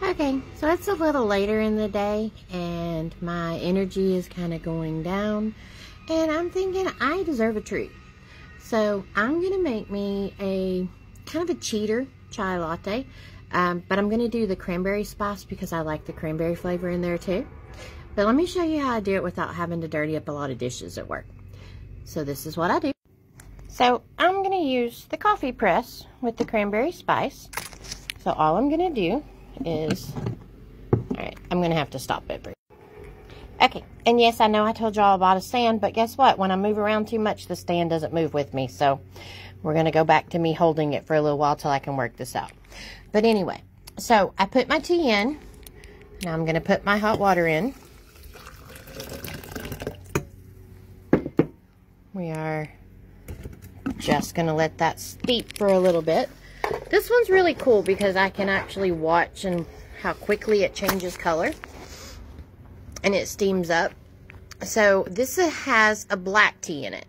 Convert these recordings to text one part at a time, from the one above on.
Okay, so it's a little later in the day and my energy is kind of going down and I'm thinking I deserve a treat. So I'm going to make me a kind of a cheater chai latte, but I'm going to do the cranberry spice because I like the cranberry flavor in there too. But let me show you how I do it without having to dirty up a lot of dishes at work. So this is what I do. So I'm going to use the coffee press with the cranberry spice. So all I'm going to do is, alright, I'm going to have to stop it. Okay, and yes, I know I told y'all about a stand, but guess what? When I move around too much, the stand doesn't move with me. So we're going to go back to me holding it for a little while till I can work this out. But anyway, so I put my tea in. Now I'm going to put my hot water in. We are just going to let that steep for a little bit. This one's really cool because I can actually watch and how quickly it changes color and it steams up. So this has a black tea in it.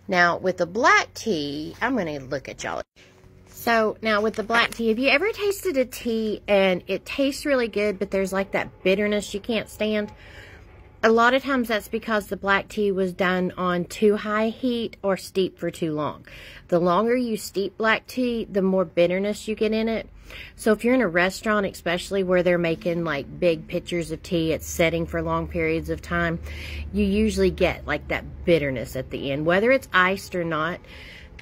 Now with the black tea, I'm going to look at y'all. So now with the black tea, have you ever tasted a tea and it tastes really good, but there's like that bitterness you can't stand? A lot of times that's because the black tea was done on too high heat or steeped for too long. The longer you steep black tea, the more bitterness you get in it. So if you're in a restaurant, especially where they're making like big pitchers of tea, it's setting for long periods of time, you usually get like that bitterness at the end. Whether it's iced or not,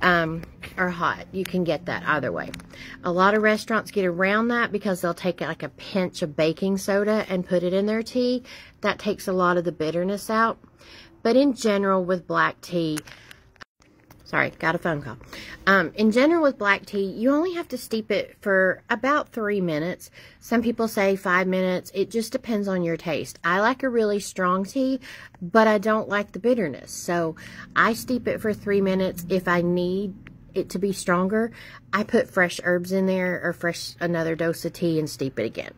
or hot, you can get that either way. A lot of restaurants get around that because they'll take like a pinch of baking soda and put it in their tea. That takes a lot of the bitterness out. But in general with black tea, sorry, got a phone call. In general with black tea, you only have to steep it for about 3 minutes. Some people say 5 minutes. It just depends on your taste. I like a really strong tea, but I don't like the bitterness. So I steep it for 3 minutes. If I need it to be stronger, I put fresh herbs in there or another dose of tea and steep it again.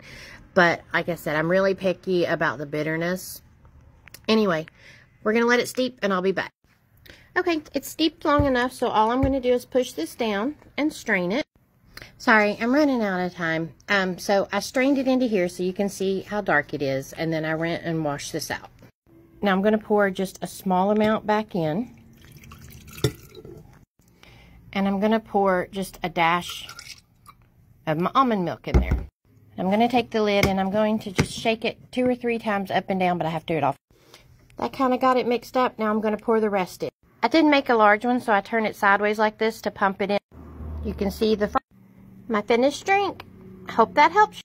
But like I said, I'm really picky about the bitterness. Anyway, we're going to let it steep and I'll be back. Okay, it's steeped long enough, so all I'm going to do is push this down and strain it. Sorry, I'm running out of time. So I strained it into here so you can see how dark it is, and then I went and washed this out. Now I'm going to pour just a small amount back in. And I'm going to pour just a dash of my almond milk in there. I'm going to take the lid and I'm going to just shake it 2 or 3 times up and down, but I have to do it off. That kind of got it mixed up. Now I'm going to pour the rest in. I didn't make a large one, so I turn it sideways like this to pump it in. You can see my finished drink. I hope that helps you.